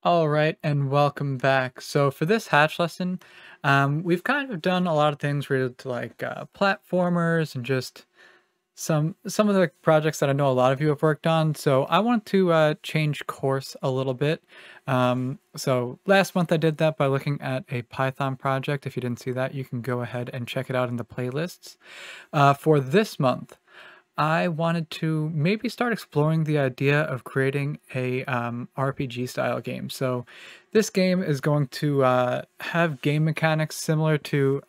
All right, and welcome back. So for this hatch lesson, we've kind of done a lot of things related to platformers and just some of the projects that I know a lot of you have worked on. So I want to change course a little bit. So last month I did that by looking at a Python project. If you didn't see that, you can go ahead and check it out in the playlists. For this month, I wanted to maybe start exploring the idea of creating a RPG style game. So this game is going to have game mechanics similar to,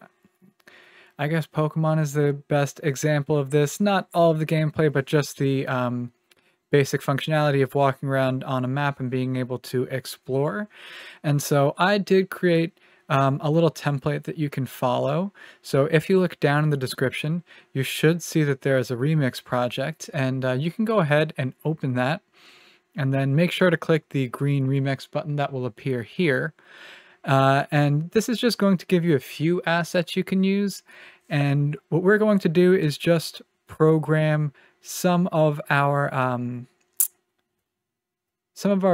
I guess Pokemon is the best example of this. Not all of the gameplay, but just the basic functionality of walking around on a map and being able to explore. And so I did create a little template that you can follow. So if you look down in the description, you should see that there is a remix project, and you can go ahead and open that and then make sure to click the green remix button that will appear here. And this is just going to give you a few assets you can use. And what we're going to do is just program some of our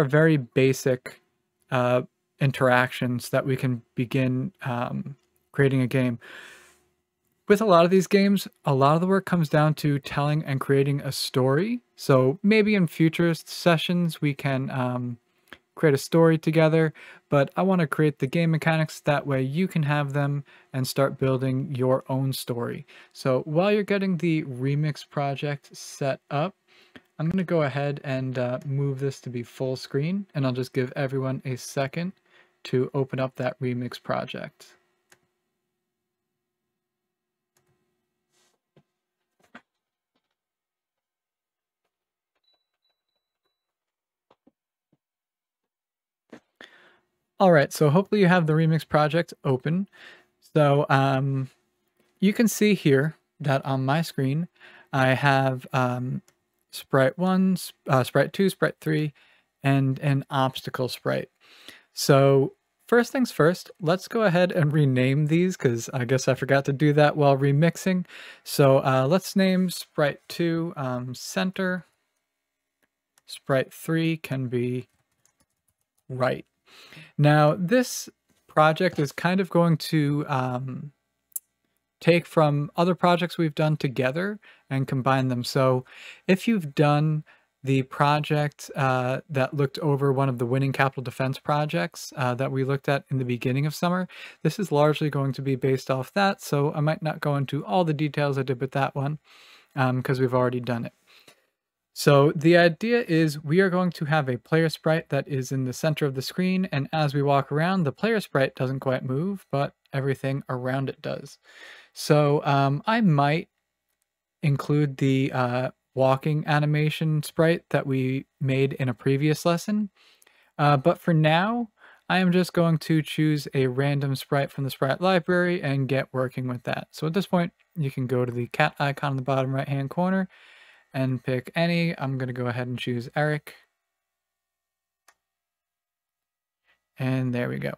very basic interactions that we can begin creating a game. With a lot of these games, a lot of the work comes down to telling and creating a story. So maybe in future sessions we can create a story together, but I want to create the game mechanics that way you can have them and start building your own story. So while you're getting the remix project set up, I'm going to go ahead and move this to be full screen, and I'll just give everyone a second to open up that remix project. All right, so hopefully you have the remix project open. So you can see here that on my screen, I have Sprite 1, Sprite 2, Sprite 3, and an obstacle sprite. So first things first, let's go ahead and rename these because I guess I forgot to do that while remixing. So let's name Sprite 2 center. Sprite 3 can be right. Now this project is kind of going to take from other projects we've done together and combine them. So if you've done the project that looked over one of the winning capital defense projects that we looked at in the beginning of summer, this is largely going to be based off that. So I might not go into all the details I did with that one because we've already done it. So the idea is we are going to have a player sprite that is in the center of the screen, and as we walk around, the player sprite doesn't quite move, but everything around it does. So I might include the walking animation sprite that we made in a previous lesson, but for now, I am just going to choose a random sprite from the sprite library and get working with that. So at this point, you can go to the cat icon in the bottom right-hand corner and pick any. I'm going to go ahead and choose Eric. And there we go.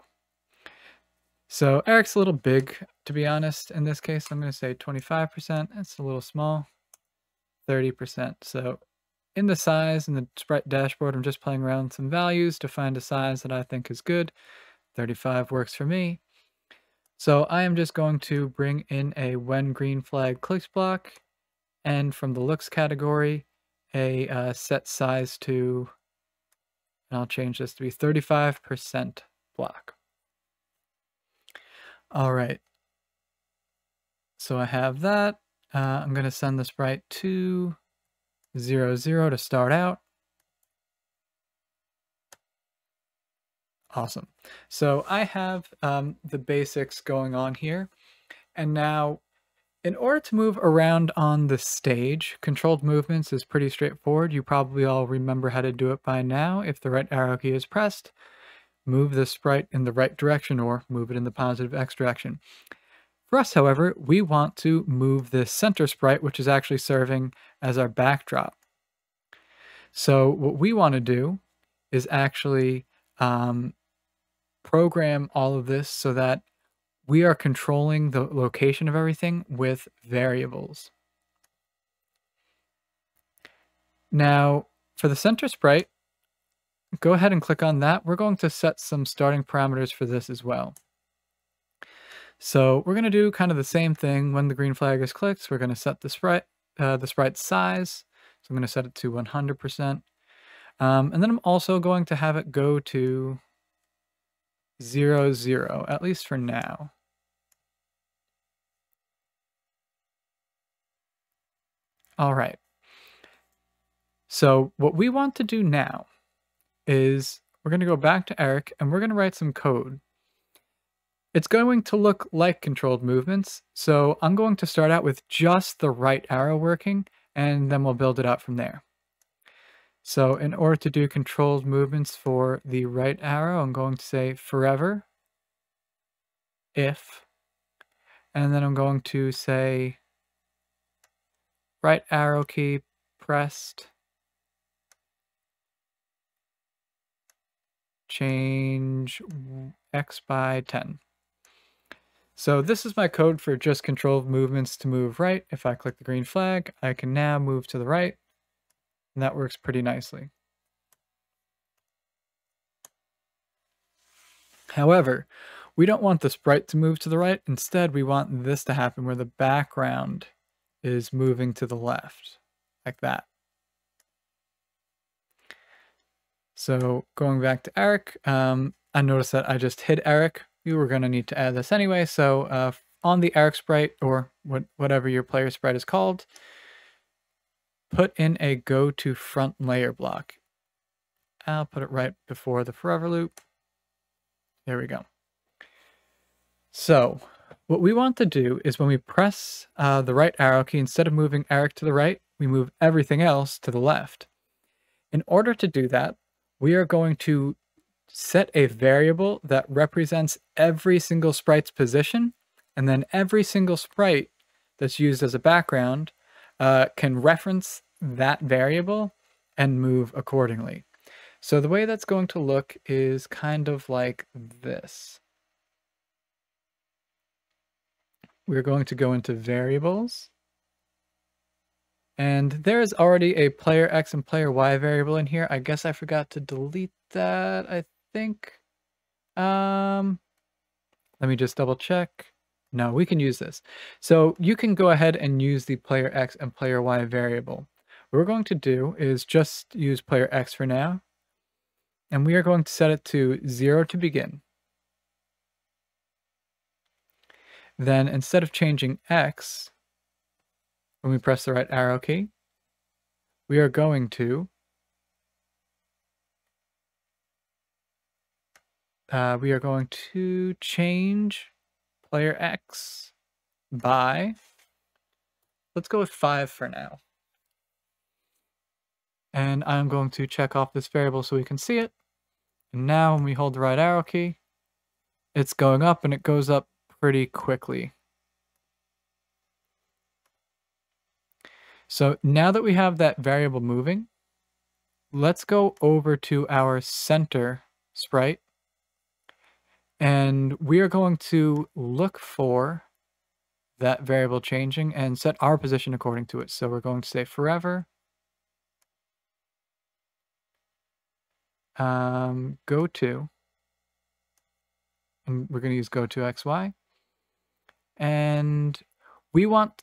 So Eric's a little big, to be honest. In this case, I'm going to say 25%. That's a little small. 30%. So in the size in the sprite dashboard, I'm just playing around with some values to find a size that I think is good. 35 works for me. So I am just going to bring in a when green flag clicks block, and from the looks category, a set size to, and I'll change this to be 35% block. All right. So I have that. I'm going to send the sprite to 0, 0 to start out. Awesome. So I have the basics going on here. And now, in order to move around on the stage, controlled movements is pretty straightforward. You probably all remember how to do it by now. If the right arrow key is pressed, move the sprite in the right direction or move it in the positive X direction. For us, however, we want to move this center sprite, which is actually serving as our backdrop. So what we want to do is actually program all of this so that we are controlling the location of everything with variables. Now, for the center sprite, go ahead and click on that. We're going to set some starting parameters for this as well. So we're going to do kind of the same thing. When the green flag is clicked, we're going to set the sprite size. So I'm going to set it to 100%. And then I'm also going to have it go to 0, 0, at least for now. All right. So what we want to do now is we're going to go back to Eric and we're going to write some code. It's going to look like controlled movements. So I'm going to start out with just the right arrow working, and then we'll build it out from there. So in order to do controlled movements for the right arrow, I'm going to say forever if, and then I'm going to say right arrow key pressed, change X by 10. So this is my code for just controlled movements to move right. If I click the green flag, I can now move to the right, and that works pretty nicely. However, we don't want the sprite to move to the right. Instead, we want this to happen where the background is moving to the left, like that. So going back to Eric, I noticed that I just hid Eric. We were going to need to add this anyway. So on the Eric sprite, or whatever your player sprite is called, put in a go to front layer block. I'll put it right before the forever loop. There we go. So what we want to do is when we press the right arrow key, instead of moving Eric to the right, we move everything else to the left. In order to do that, we are going to set a variable that represents every single sprite's position, and then every single sprite that's used as a background can reference that variable and move accordingly. So the way that's going to look is kind of like this. We're going to go into variables, and there's already a player X and player Y variable in here. I guess I forgot to delete that, I think. Let me just double check. No, we can use this. So you can go ahead and use the player X and player Y variable. What we're going to do is just use player X for now, and we are going to set it to 0 to begin. Then instead of changing X, when we press the right arrow key, we are going to change player X by, let's go with 5 for now. And I'm going to check off this variable so we can see it. And now when we hold the right arrow key, it's going up, and it goes up pretty quickly. So now that we have that variable moving, let's go over to our center sprite, and we are going to look for that variable changing and set our position according to it. So we're going to say forever go to, and we're going to use go to XY, and we want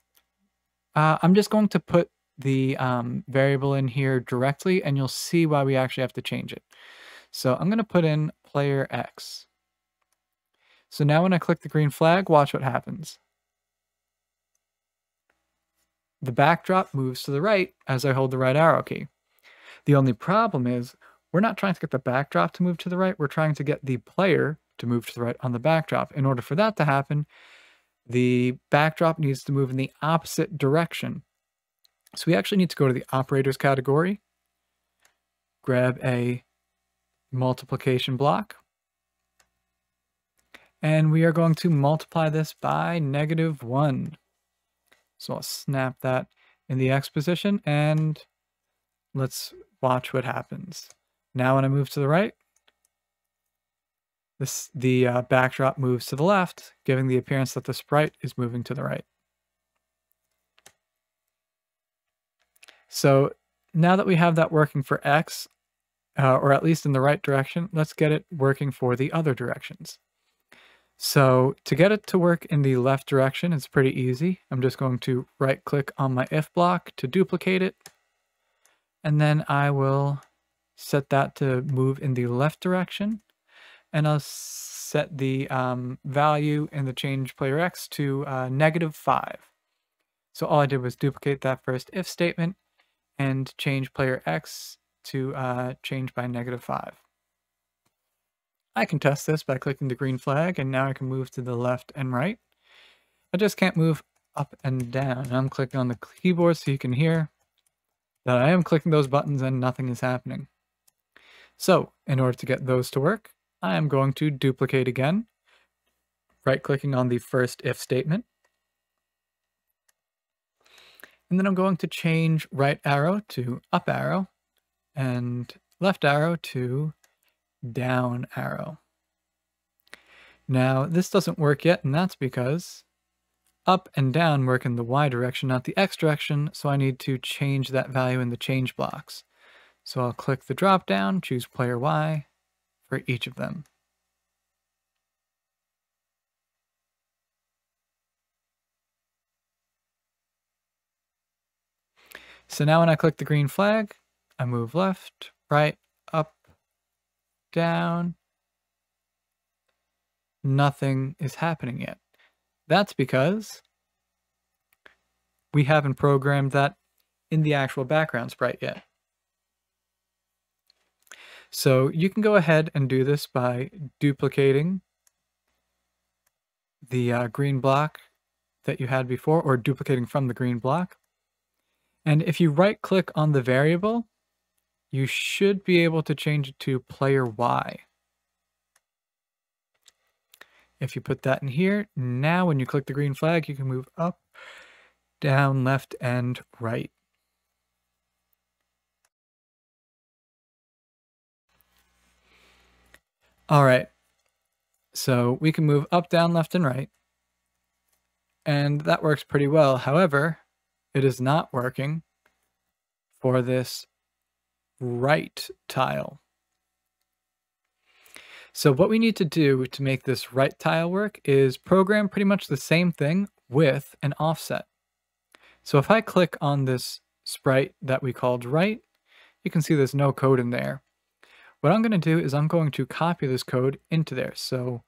I'm just going to put the variable in here directly, and you'll see why we actually have to change it. So I'm going to put in player X. So now when I click the green flag, watch what happens. The backdrop moves to the right as I hold the right arrow key. The only problem is we're not trying to get the backdrop to move to the right. We're trying to get the player to move to the right on the backdrop. In order for that to happen, the backdrop needs to move in the opposite direction. So we actually need to go to the operators category, grab a multiplication block, and we are going to multiply this by -1. So I'll snap that in the X position, and let's watch what happens. Now when I move to the right, the backdrop moves to the left, giving the appearance that the sprite is moving to the right. So now that we have that working for X, or at least in the right direction. Let's get it working for the other directions. So to get it to work in the left direction, it's pretty easy. I'm just going to right click on my if block to duplicate it. And then I will set that to move in the left direction. And I'll set the value in the change player X to -5. So all I did was duplicate that first if statement and change player X to change by -5. I can test this by clicking the green flag, and now I can move to the left and right. I just can't move up and down. And I'm clicking on the keyboard so you can hear that I am clicking those buttons and nothing is happening. So in order to get those to work, I am going to duplicate again, right-clicking on the first if statement. And then I'm going to change right arrow to up arrow and left arrow to down arrow. Now, this doesn't work yet, and that's because up and down work in the Y direction, not the X direction, so I need to change that value in the change blocks. So I'll click the drop down, choose player Y for each of them. So now when I click the green flag, I move left, right, up, down. Nothing is happening yet. That's because we haven't programmed that in the actual background sprite yet. So you can go ahead and do this by duplicating the green block that you had before, or duplicating from the green block. And if you right click on the variable, you should be able to change it to player Y. If you put that in here, now when you click the green flag, you can move up, down, left, and right. All right, so we can move up, down, left, and right, and that works pretty well. However, it is not working for this right tile. So what we need to do to make this right tile work is program pretty much the same thing with an offset. So if I click on this sprite that we called right, you can see there's no code in there. What I'm going to do is I'm going to copy this code into there. So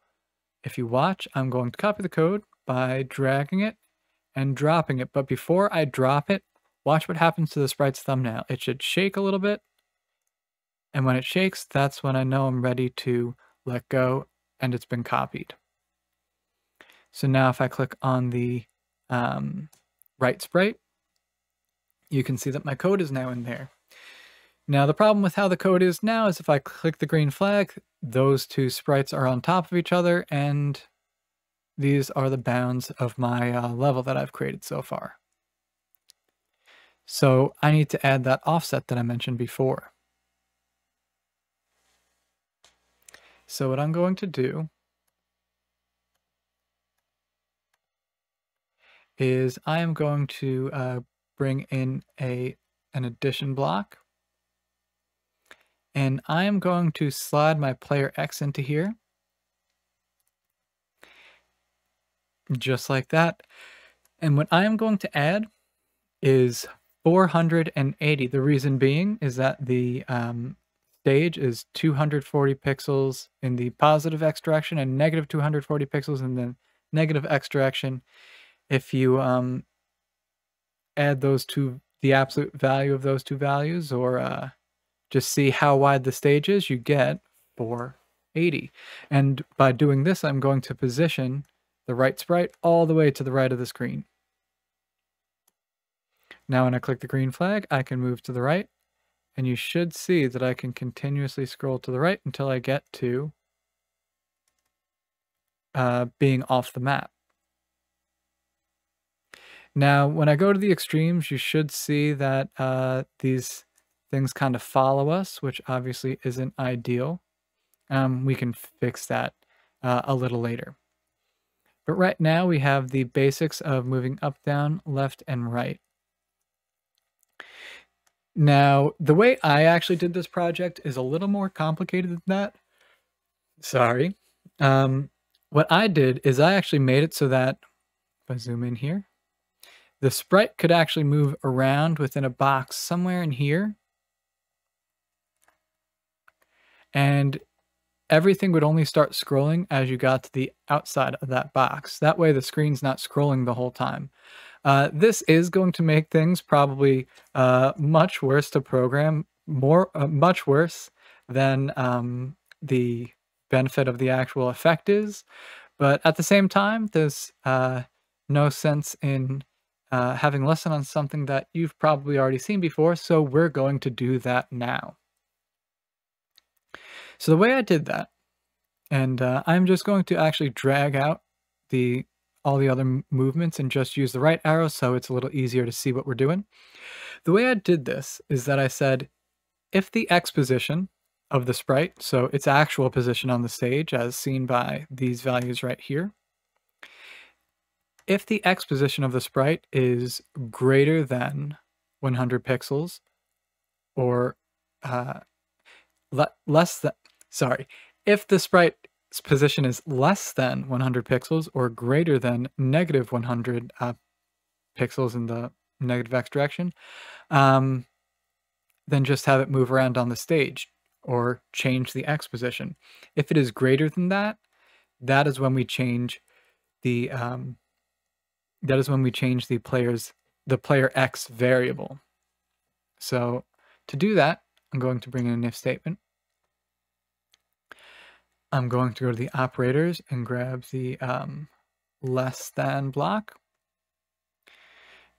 if you watch, I'm going to copy the code by dragging it and dropping it. But before I drop it, watch what happens to the sprite's thumbnail. It should shake a little bit. And when it shakes, that's when I know I'm ready to let go and it's been copied. So now if I click on the right sprite, you can see that my code is now in there. Now the problem with how the code is now is if I click the green flag, those two sprites are on top of each other, and these are the bounds of my level that I've created so far. So I need to add that offset that I mentioned before. So what I'm going to do is I am going to bring in an addition block, and I am going to slide my player X into here, just like that. And what I am going to add is 480. The reason being is that the stage is 240 pixels in the positive X direction and negative 240 pixels in the negative X direction. If you add those two, the absolute value of those two values, or just see how wide the stage is, you get 480. And by doing this, I'm going to position the right sprite all the way to the right of the screen. Now when I click the green flag, I can move to the right, and you should see that I can continuously scroll to the right until I get to being off the map. Now, when I go to the extremes, you should see that these things kind of follow us, which obviously isn't ideal. We can fix that a little later. But right now we have the basics of moving up, down, left, and right. Now, the way I actually did this project is a little more complicated than that. Sorry. What I did is I actually made it so that, if I zoom in here, the sprite could actually move around within a box somewhere in here. And everything would only start scrolling as you got to the outside of that box. That way the screen's not scrolling the whole time. This is going to make things probably much worse to program, much worse than the benefit of the actual effect is. But at the same time, there's no sense in having lesson on something that you've probably already seen before, so we're going to do that now. So the way I did that, and I'm just going to actually drag out all the other movements and just use the right arrow so it's a little easier to see what we're doing. The way I did this is that I said, if the X position of the sprite, so its actual position on the stage as seen by these values right here, if the X position of the sprite is greater than 100 pixels or less than, sorry, if the sprite's position is less than 100 pixels or greater than negative 100 pixels in the negative X direction, then just have it move around on the stage or change the X position. If it is greater than that, that is when we change the player X variable. So to do that, I'm going to bring in an if statement. I'm going to go to the operators and grab the less than block.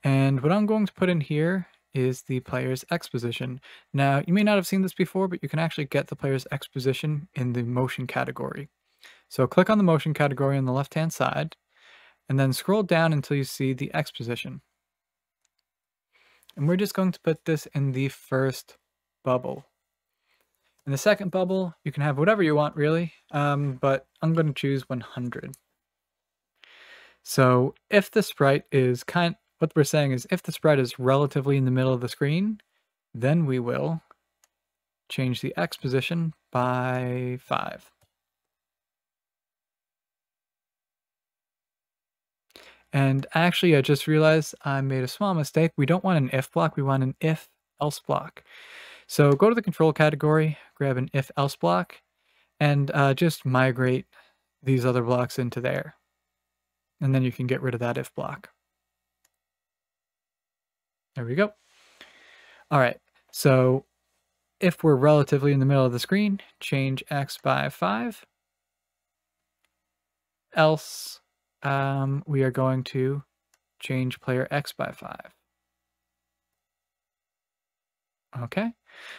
And what I'm going to put in here is the player's X position. Now, you may not have seen this before, but you can actually get the player's X position in the motion category. So click on the motion category on the left-hand side, and then scroll down until you see the X position. And we're just going to put this in the first bubble. In the second bubble, you can have whatever you want, really, but I'm going to choose 100. So if the sprite is what we're saying is if the sprite is relatively in the middle of the screen, then we will change the X position by 5. And actually, I just realized I made a small mistake. We don't want an if block, we want an if-else block. So go to the control category, grab an if-else block, and just migrate these other blocks into there. And then you can get rid of that if block. There we go. All right, so if we're relatively in the middle of the screen, change X by 5. Else, we are going to change player X by 5. Okay,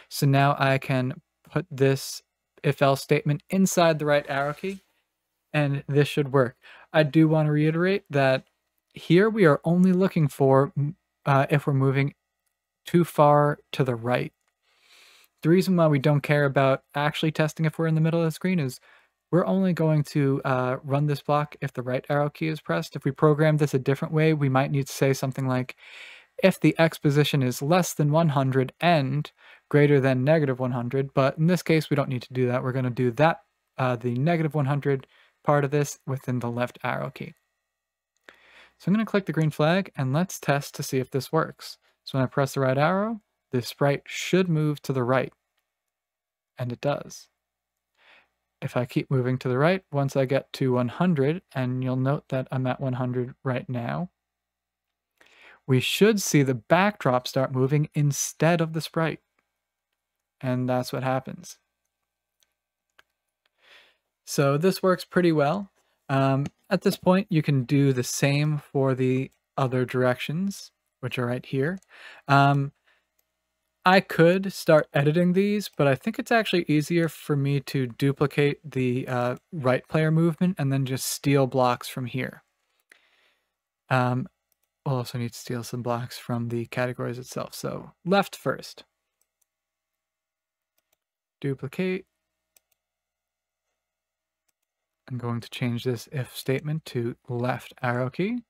so now I can put this if-else statement inside the right arrow key, and this should work. I do want to reiterate that here we are only looking for if we're moving too far to the right. The reason why we don't care about actually testing if we're in the middle of the screen is we're only going to run this block if the right arrow key is pressed. If we program this a different way, we might need to say something like, if the X position is less than 100 and greater than negative 100, but in this case, we don't need to do that. We're going to do that, the negative 100 part of this within the left arrow key. So I'm going to click the green flag and let's test to see if this works. So when I press the right arrow, the sprite should move to the right, and it does. If I keep moving to the right, once I get to 100, and you'll note that I'm at 100 right now, we should see the backdrop start moving instead of the sprite. And that's what happens. So this works pretty well. At this point, you can do the same for the other directions, which are right here. I could start editing these, but I think it's actually easier for me to duplicate the right player movement and then just steal blocks from here. We'll also need to steal some blocks from the categories itself. So left first. Duplicate. I'm going to change this if statement to left arrow key.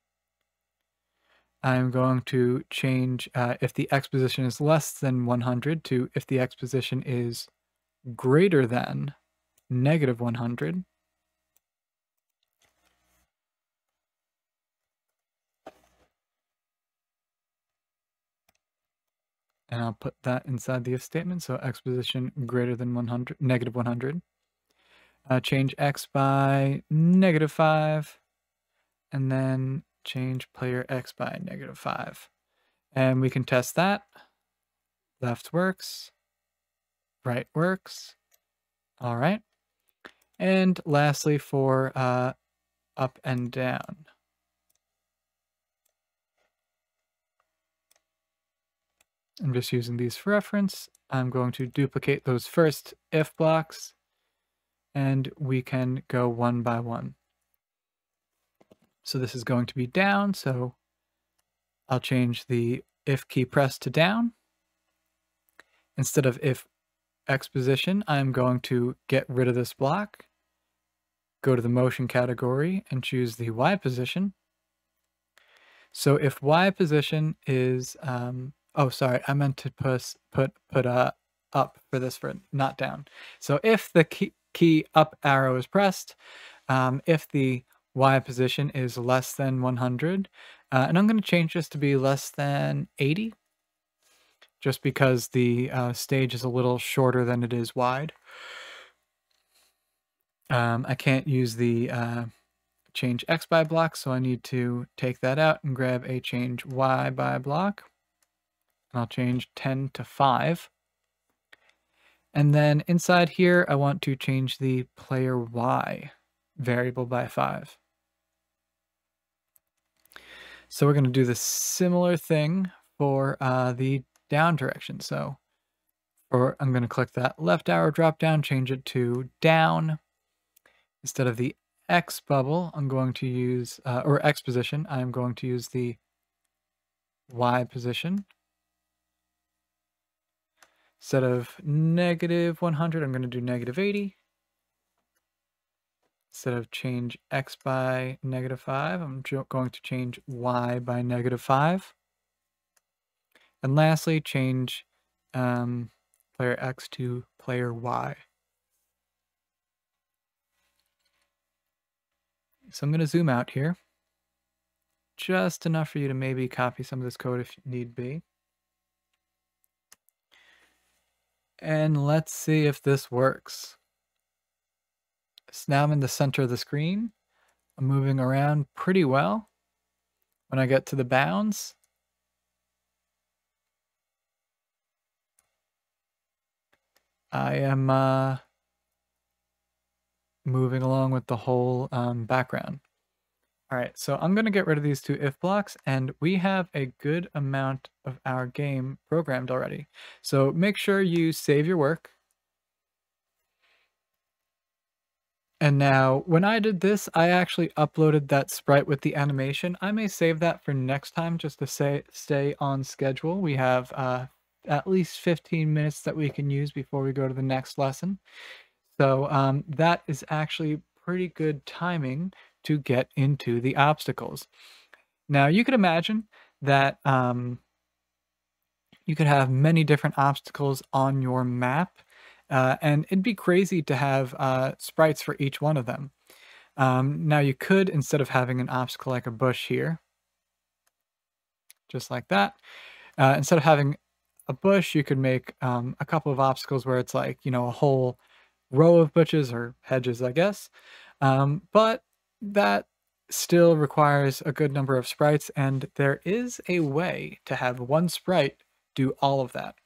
I'm going to change if the X position is less than 100 to if the X position is greater than negative 100. And I'll put that inside the if statement. So X position greater than 100, negative 100. Change X by negative 5. And then change player X by negative 5. And we can test that. Left works. Right works. All right. And lastly for up and down. I'm just using these for reference. I'm going to duplicate those first if blocks, and we can go one by one. So this is going to be down, so I'll change the if key pressed to down. Instead of if X position, I'm going to get rid of this block, go to the motion category, and choose the Y position. So if Y position is, oh, sorry, I meant to put up for this, for not down. So if the key up arrow is pressed, if the Y position is less than 100, and I'm going to change this to be less than 80, just because the stage is a little shorter than it is wide. I can't use the change X by block, so I need to take that out and grab a change Y by block. And I'll change 10 to 5. And then inside here, I want to change the player Y variable by 5. So we're going to do the similar thing for the down direction. So I'm going to click that left arrow drop down, change it to down. Instead of the X bubble, I'm going to use, or X position, I'm going to use the Y position. Instead of negative 100, I'm going to do negative 80. Instead of change X by negative 5, I'm going to change Y by negative 5. And lastly, change player X to player Y. So I'm going to zoom out here. Just enough for you to maybe copy some of this code if need be. And let's see if this works. So now I'm in the center of the screen. I'm moving around pretty well. When I get to the bounds, I am moving along with the whole background. All right, so I'm going to get rid of these two if blocks, and we have a good amount of our game programmed already. So make sure you save your work. And now, when I did this, I actually uploaded that sprite with the animation. I may save that for next time just to stay on schedule. We have at least 15 minutes that we can use before we go to the next lesson. So that is actually pretty good timing to get into the obstacles. Now, you could imagine that you could have many different obstacles on your map, and it'd be crazy to have sprites for each one of them. Now, you could, instead of having an obstacle like a bush here, just like that, instead of having a bush, you could make a couple of obstacles where it's like, you know, a whole row of bushes or hedges, I guess. But that still requires a good number of sprites, and there is a way to have one sprite do all of that.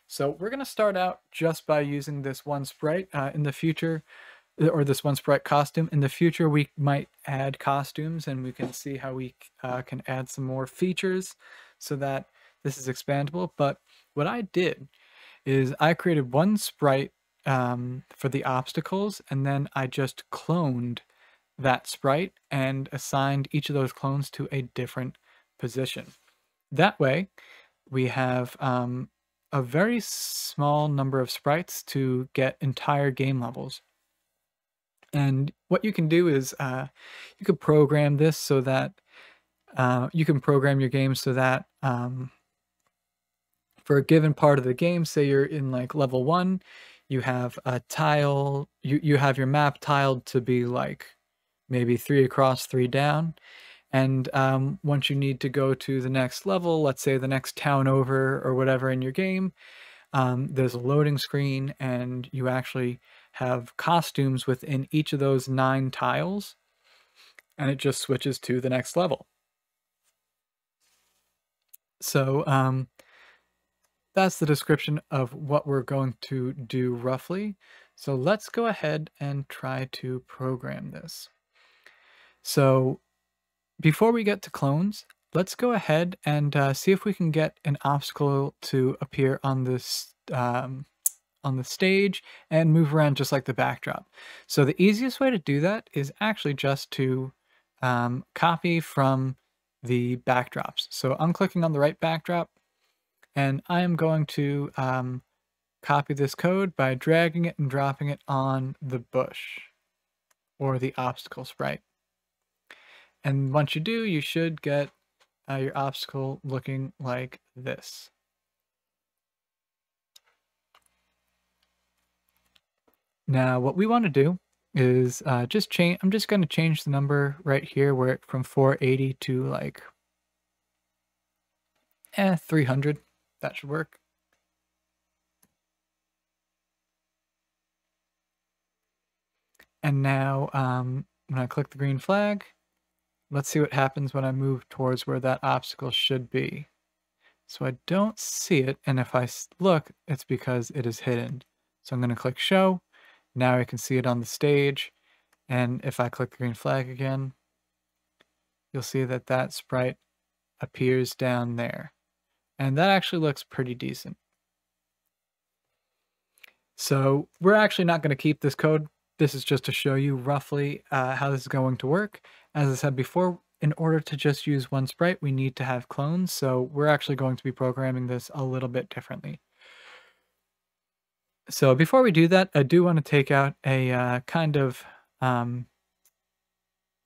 So we're going to start out just by using this one sprite. In the future, or this one sprite costume, in the future we might add costumes, and we can see how we can add some more features so that this is expandable. But what I did is I created one sprite for the obstacles, and then I just cloned that sprite and assigned each of those clones to a different position. That way, we have a very small number of sprites to get entire game levels. And what you can do is you could program this so that You can program your game so that for a given part of the game, say you're in like level 1, you have a tile, you have your map tiled to be like maybe 3 across, 3 down. And once you need to go to the next level, let's say the next town over or whatever in your game, there's a loading screen and you actually have costumes within each of those 9 tiles, and it just switches to the next level. So that's the description of what we're going to do roughly. So let's go ahead and try to program this. So before we get to clones, let's go ahead and see if we can get an obstacle to appear on this on the stage and move around just like the backdrop. So the easiest way to do that is actually just to copy from the backdrops. So I'm clicking on the right backdrop, and I am going to copy this code by dragging it and dropping it on the bush or the obstacle sprite. And once you do, you should get your obstacle looking like this. Now, what we want to do is just change. I'm just going to change the number right here where from 480 to like 300. That should work. And now when I click the green flag, let's see what happens when I move towards where that obstacle should be. So I don't see it, and if I look, it's because it is hidden. So I'm going to click show. Now I can see it on the stage, and if I click the green flag again, you'll see that that sprite appears down there. And that actually looks pretty decent. So we're actually not going to keep this code. This is just to show you roughly how this is going to work. As I said before, in order to just use one sprite, we need to have clones. So we're actually going to be programming this a little bit differently. So before we do that, I do want to take out a kind of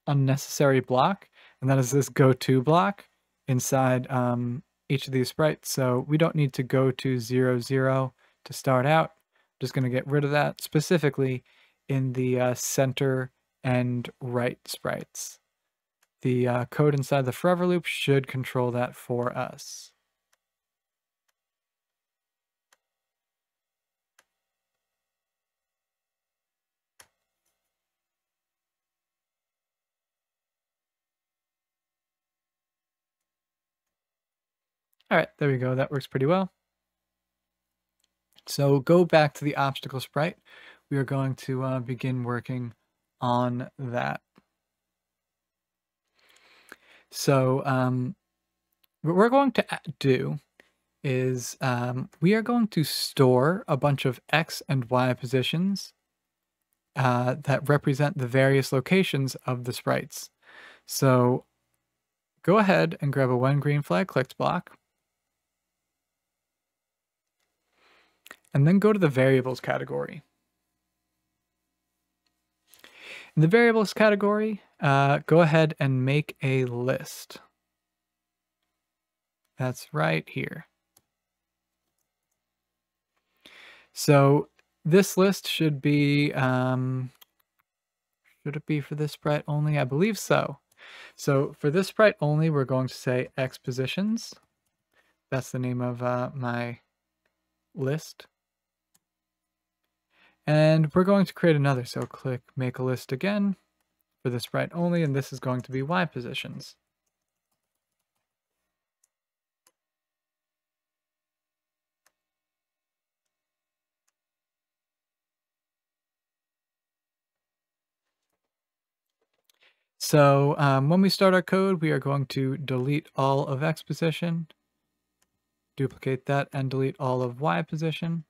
unnecessary block, and that is this go-to block inside each of these sprites. So we don't need to go to 0, 0 to start out. I'm just going to get rid of that, specifically in the center and right sprites. The code inside the forever loop should control that for us. All right, there we go. That works pretty well. So go back to the obstacle sprite. We are going to begin working on that. So what we're going to do is we are going to store a bunch of X and Y positions that represent the various locations of the sprites. So go ahead and grab a when green flag clicked block, and then go to the variables category. In the variables category, go ahead and make a list. That's right here. So this list should be, should it be for this sprite only? I believe so. So for this sprite only, we're going to say X positions. That's the name of my list. And we're going to create another. So click make a list again for the sprite only, and this is going to be Y positions. So when we start our code, we are going to delete all of X position, duplicate that, and delete all of Y position.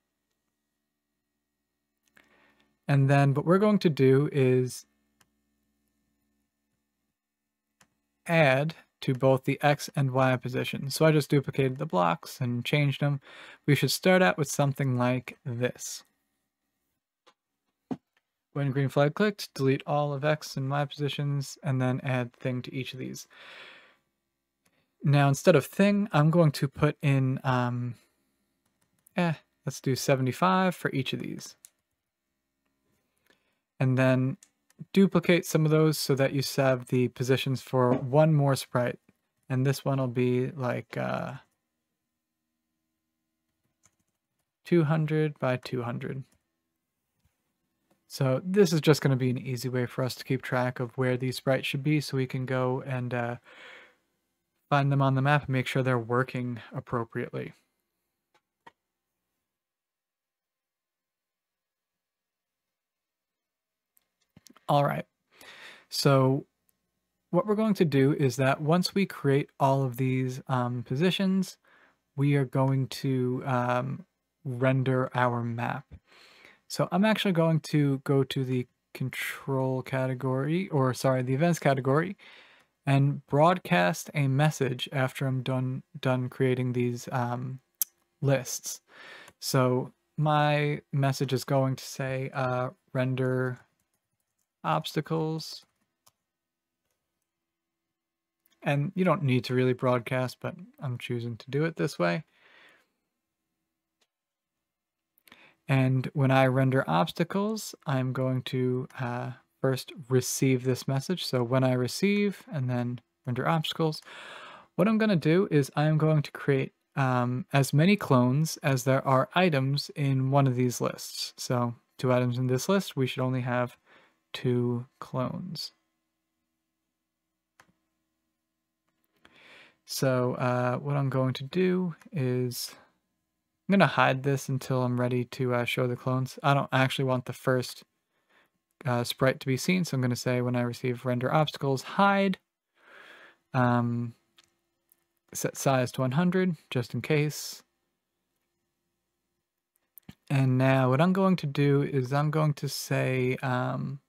And then what we're going to do is add to both the X and Y positions. So I just duplicated the blocks and changed them. We should start out with something like this. When green flag clicked, delete all of X and Y positions, and then add thing to each of these. Now, instead of thing, I'm going to put in, let's do 75 for each of these. And then duplicate some of those so that you have the positions for one more sprite. And this one will be like 200 by 200. So this is just going to be an easy way for us to keep track of where these sprites should be so we can go and find them on the map and make sure they're working appropriately. All right, so what we're going to do is that once we create all of these positions, we are going to render our map. So I'm actually going to go to the control category, or sorry, the events category, and broadcast a message after I'm done creating these lists. So my message is going to say render obstacles. And you don't need to really broadcast, but I'm choosing to do it this way. And when I render obstacles, I'm going to first receive this message. So when I receive and then render obstacles, what I'm going to do is I'm going to create as many clones as there are items in one of these lists. So 2 items in this list, we should only have 2 clones. So what I'm going to do is I'm going to hide this until I'm ready to show the clones. I don't actually want the first sprite to be seen, so I'm going to say when I receive render obstacles, hide, set size to 100 just in case. And now what I'm going to do is I'm going to say I'm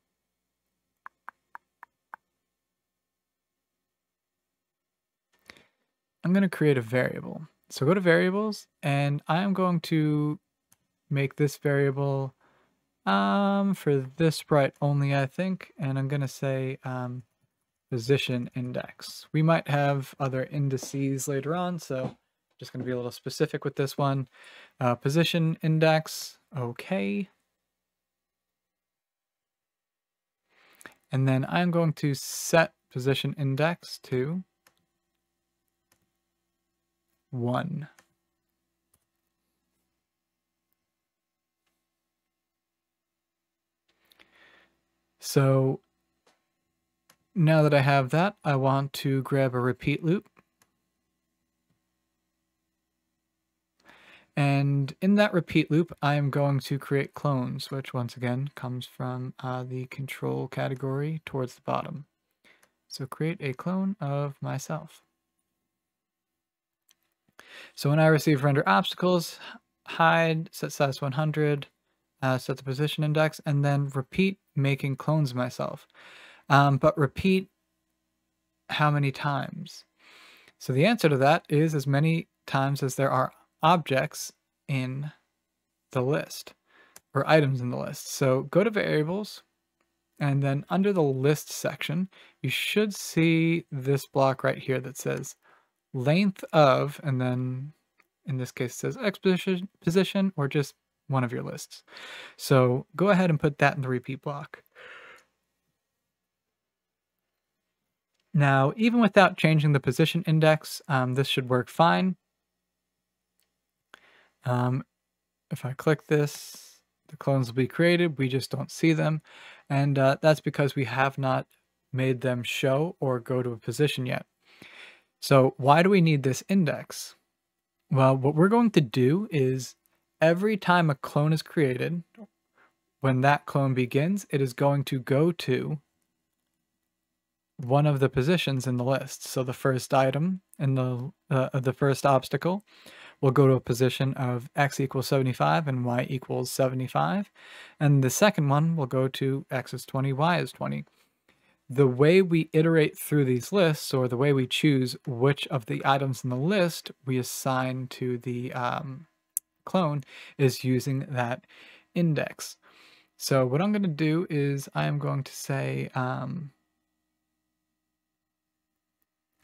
going to create a variable. So go to variables, and I'm going to make this variable for this sprite only, I think, and I'm going to say position index. We might have other indices later on, so just going to be a little specific with this one. Position index, okay. And then I'm going to set position index to 1. So now that I have that, I want to grab a repeat loop. And in that repeat loop, I am going to create clones, which once again comes from the control category towards the bottom. So create a clone of myself. So when I receive render obstacles, hide, set size 100, set the position index, and then repeat making clones of myself. But repeat how many times? So the answer to that is as many times as there are objects in the list, or items in the list. So go to variables, and then under the list section, you should see this block right here that says length of, and then in this case it says X position, or just one of your lists. So go ahead and put that in the repeat block. Now, even without changing the position index, this should work fine. If I click this, the clones will be created. We just don't see them. And that's because we have not made them show or go to a position yet. So why do we need this index? Well, what we're going to do is every time a clone is created, when that clone begins, it is going to go to one of the positions in the list. So the first item in the first obstacle will go to a position of X equals 75 and Y equals 75. And the second one will go to X is 20, Y is 20. The way we iterate through these lists, or the way we choose which of the items in the list we assign to the clone, is using that index. So what I'm going to do is I am going to say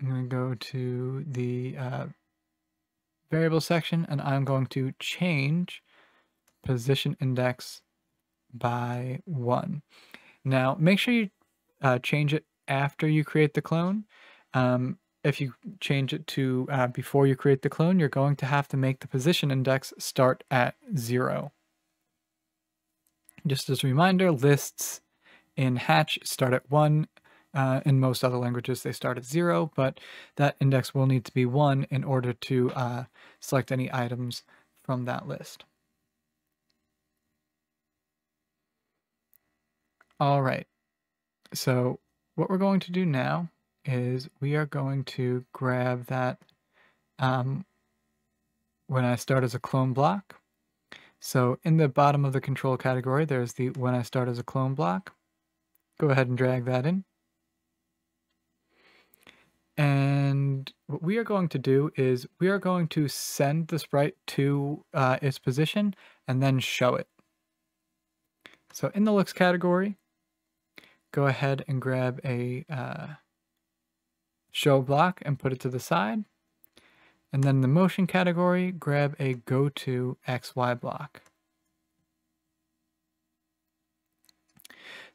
I'm going to go to the variable section, and I'm going to change position index by 1. Now, make sure you change it after you create the clone. If you change it to before you create the clone, you're going to have to make the position index start at 0. Just as a reminder, lists in Hatch start at 1. In most other languages, they start at 0, but that index will need to be 1 in order to select any items from that list. All right, so what we're going to do now is we are going to grab that when I start as a clone block. So in the bottom of the control category, there's the when I start as a clone block. Go ahead and drag that in. And what we are going to do is we are going to send the sprite to its position and then show it. So in the looks category, go ahead and grab a show block and put it to the side. And then in the motion category, grab a go to XY block.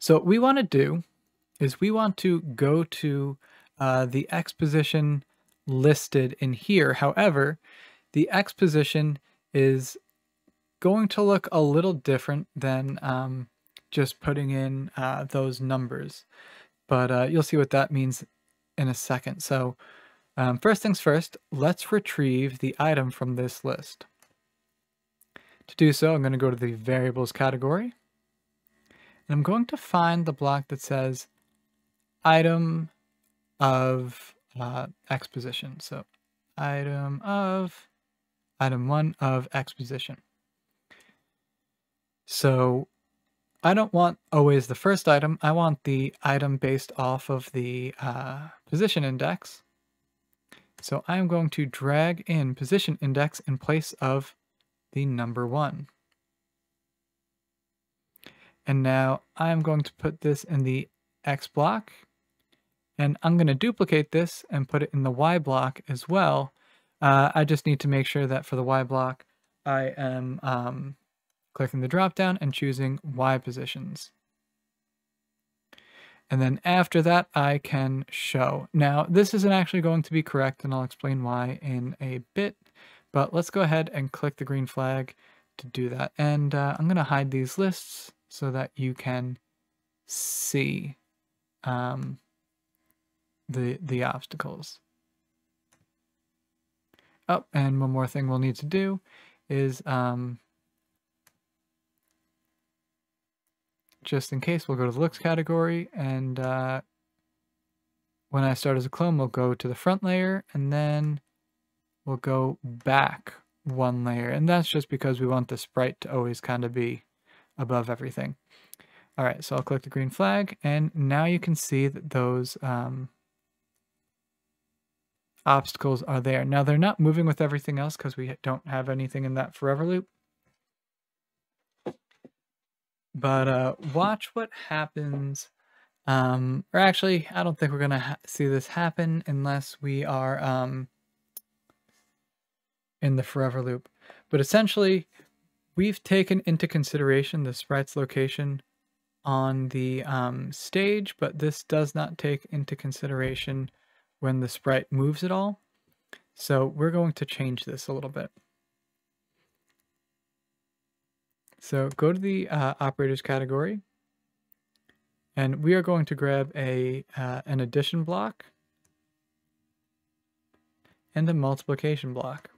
So what we want to do is we want to go to the X position listed in here. However, the X position is going to look a little different than just putting in those numbers. But you'll see what that means in a second. So first things first, let's retrieve the item from this list. To do so, I'm going to go to the variables category. And I'm going to find the block that says item of X position. So item 1 of X position. So I don't want always the first item. I want the item based off of the position index. So I'm going to drag in position index in place of the number 1. And now I'm going to put this in the X block. And I'm going to duplicate this and put it in the Y block as well. I just need to make sure that for the Y block, I am clicking the drop down and choosing Y positions. And then after that, I can show. Now, this isn't actually going to be correct, and I'll explain why in a bit. But let's go ahead and click the green flag to do that. And I'm going to hide these lists so that you can see the obstacles. Oh, and one more thing we'll need to do is just in case, we'll go to the looks category, and when I start as a clone, we'll go to the front layer, and then we'll go back 1 layer. And that's just because we want the sprite to always kind of be above everything. All right, so I'll click the green flag, and now you can see that those obstacles are there. Now they're not moving with everything else because we don't have anything in that forever loop. But watch what happens. Or actually, I don't think we're gonna see this happen unless we are in the forever loop. But essentially, we've taken into consideration the sprite's location on the stage, but this does not take into consideration when the sprite moves at all. So we're going to change this a little bit. So go to the operators category, and we are going to grab an addition block and a multiplication block.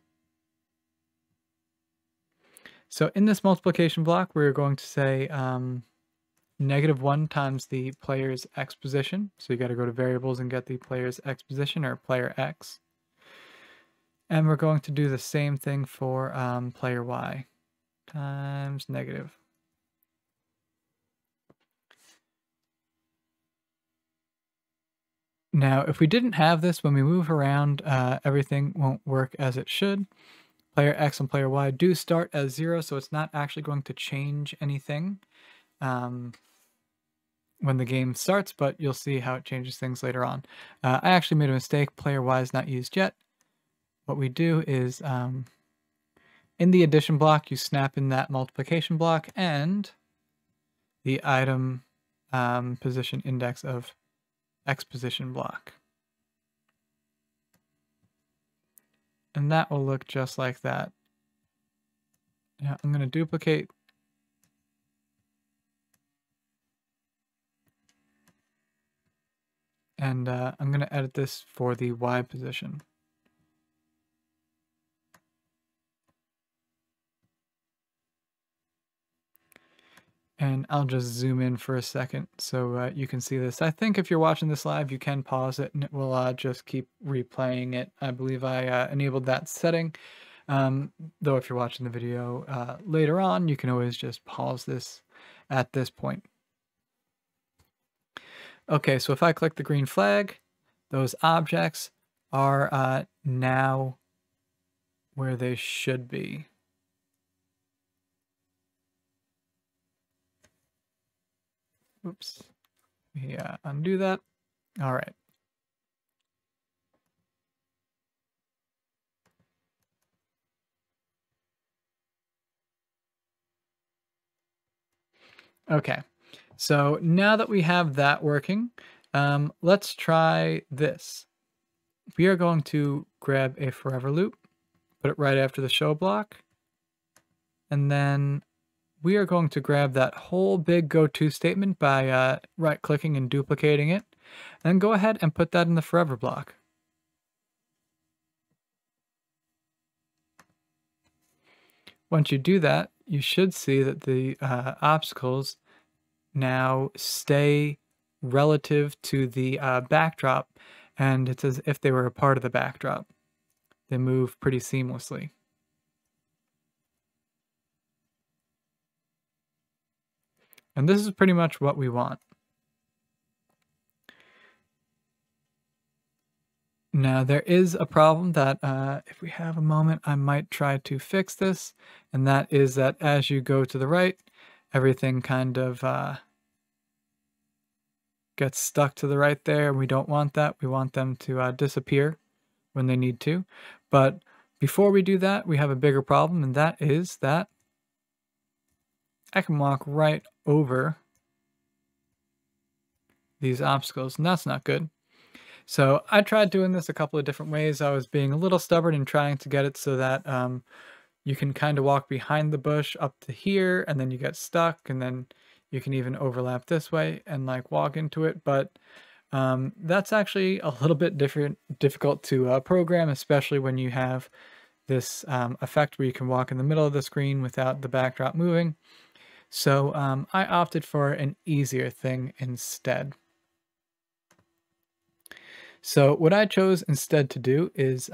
So in this multiplication block, we're going to say -1 times the player's X position. So you got to go to variables and get the player's X position, or player X. And we're going to do the same thing for player Y times negative. Now, if we didn't have this, when we move around, everything won't work as it should. Player X and player Y do start as 0, so it's not actually going to change anything. when the game starts, but you'll see how it changes things later on. I actually made a mistake, player Y is not used yet. What we do is in the addition block, you snap in that multiplication block and the item position index of X position block. And that will look just like that. Now I'm going to duplicate and I'm going to edit this for the Y position. And I'll just zoom in for a second so you can see this. I think if you're watching this live, you can pause it and it will just keep replaying it. I believe I enabled that setting. Though if you're watching the video later on, you can always just pause this at this point. Okay, so if I click the green flag, those objects are now where they should be. Oops. Yeah, undo that. All right. Okay, so now that we have that working, let's try this. We are going to grab a forever loop, put it right after the show block, and then we are going to grab that whole big go-to statement by right-clicking and duplicating it, and go ahead and put that in the forever block. Once you do that, you should see that the obstacles now stay relative to the backdrop, and it's as if they were a part of the backdrop. They move pretty seamlessly. And this is pretty much what we want. Now, there is a problem that if we have a moment, I might try to fix this, and that is that as you go to the right, everything kind of gets stuck to the right there, and we don't want that. We want them to disappear when they need to. But before we do that, we have a bigger problem, and that is that I can walk right over these obstacles, and that's not good. So I tried doing this a couple of different ways. I was being a little stubborn and trying to get it so that you can kind of walk behind the bush up to here, and then you get stuck, and then you can even overlap this way and like walk into it. But that's actually a little bit difficult to program, especially when you have this effect where you can walk in the middle of the screen without the backdrop moving. So I opted for an easier thing instead. So what I chose instead to do is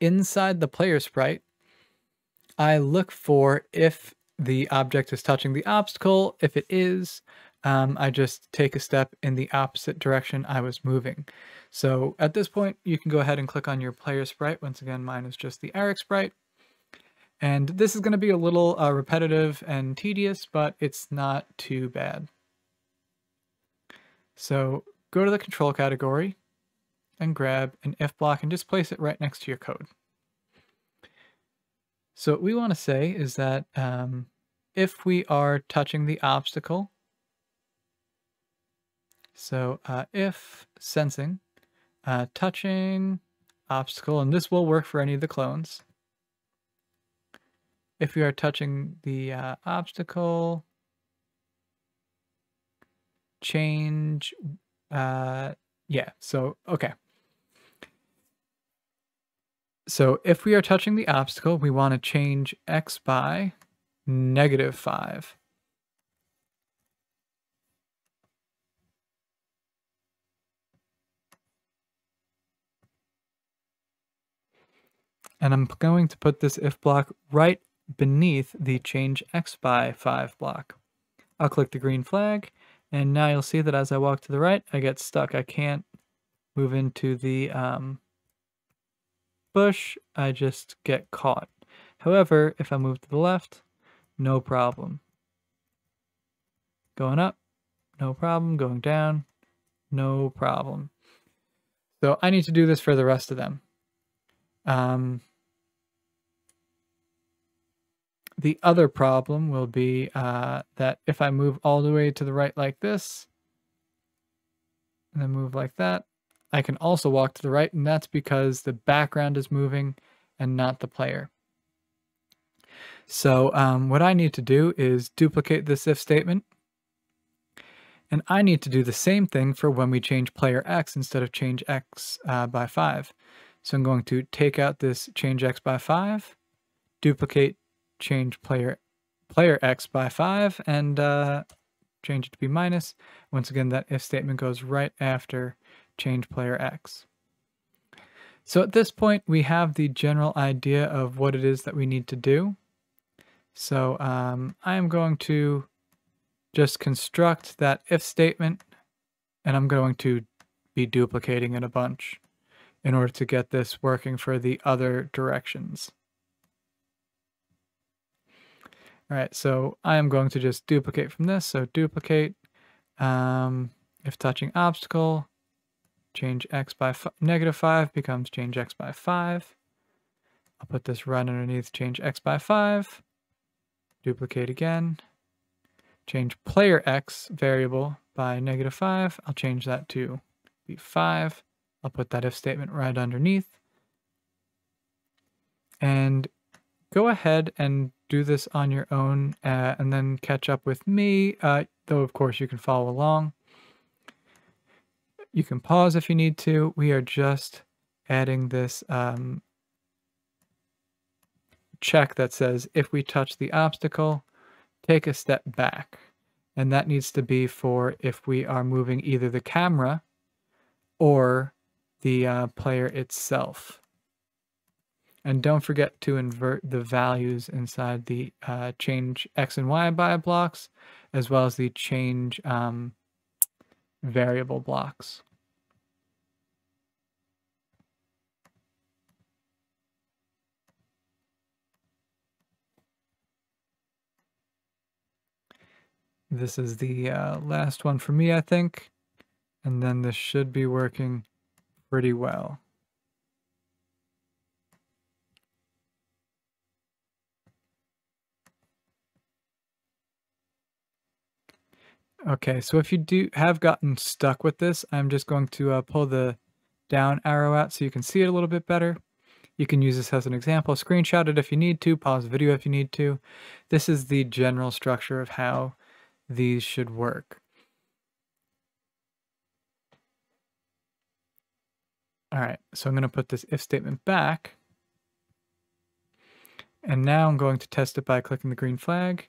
inside the player sprite, I look for if the object is touching the obstacle. If it is, I just take a step in the opposite direction I was moving. So at this point, you can go ahead and click on your player sprite. Once again, mine is just the Eric sprite. And this is going to be a little repetitive and tedious, but it's not too bad. So go to the control category and grab an if block and just place it right next to your code. So what we want to say is that if we are touching the obstacle, so if sensing touching obstacle, and this will work for any of the clones. If we are touching the obstacle, change, yeah, so, okay. So if we are touching the obstacle, we want to change X by -5. And I'm going to put this if block right beneath the change X by 5 block. I'll click the green flag, and now you'll see that as I walk to the right, I get stuck. I can't move into the bush, I just get caught. However, if I move to the left, no problem. Going up, no problem. Going down, no problem. So I need to do this for the rest of them. The other problem will be that if I move all the way to the right like this, and then move like that, I can also walk to the right, and that's because the background is moving and not the player. So what I need to do is duplicate this if statement, and I need to do the same thing for when we change player X instead of change X by 5. So I'm going to take out this change X by 5, duplicate change player X by 5, and change it to be minus. Once again, that if statement goes right after change player X. So at this point, we have the general idea of what it is that we need to do. So I am going to just construct that if statement, and I'm going to be duplicating it a bunch in order to get this working for the other directions. All right, so I am going to just duplicate from this. So duplicate, if touching obstacle, change X by -5 becomes change X by 5. I'll put this right underneath change X by 5. Duplicate again. Change player X variable by -5. I'll change that to be 5. I'll put that if statement right underneath. And go ahead and do this on your own and then catch up with me, though of course you can follow along. You can pause if you need to. We are just adding this check that says if we touch the obstacle, take a step back. And that needs to be for if we are moving either the camera or the player itself. And don't forget to invert the values inside the change X and Y by blocks, as well as the change variable blocks. This is the last one for me, I think. And then this should be working pretty well. Okay, so if you have gotten stuck with this, I'm just going to pull the down arrow out so you can see it a little bit better. You can use this as an example, screenshot it if you need to, pause the video if you need to. This is the general structure of how these should work. All right, so I'm going to put this if statement back. And now I'm going to test it by clicking the green flag.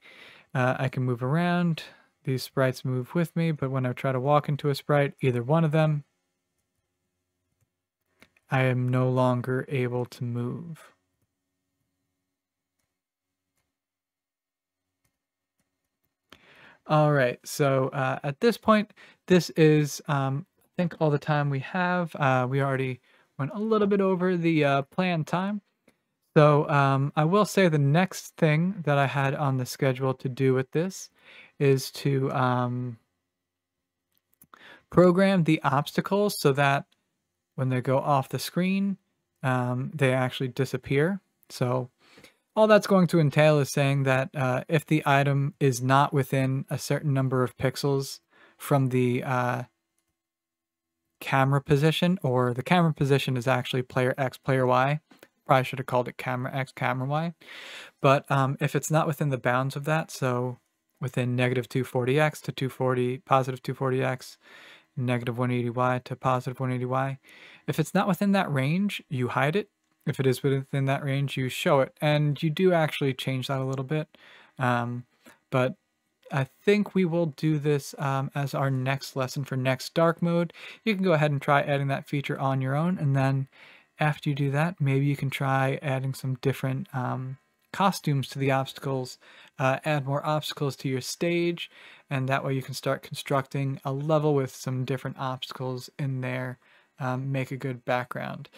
I can move around. These sprites move with me, but when I try to walk into a sprite, either one of them, I am no longer able to move. All right, so at this point, this is, I think, all the time we have. We already went a little bit over the planned time. So I will say the next thing that I had on the schedule to do with this is to program the obstacles so that when they go off the screen, they actually disappear. So all that's going to entail is saying that if the item is not within a certain number of pixels from the camera position, or the camera position is actually player X, player Y. Probably should have called it camera X, camera Y. But if it's not within the bounds of that, so within -240x to 240, positive 240x, -180y to positive 180y, if it's not within that range, you hide it. If it is within that range, you show it. And you do actually change that a little bit. But I think we will do this as our next lesson for next dark mode. You can go ahead and try adding that feature on your own, and then after you do that, maybe you can try adding some different costumes to the obstacles, add more obstacles to your stage, and that way you can start constructing a level with some different obstacles in there, make a good background.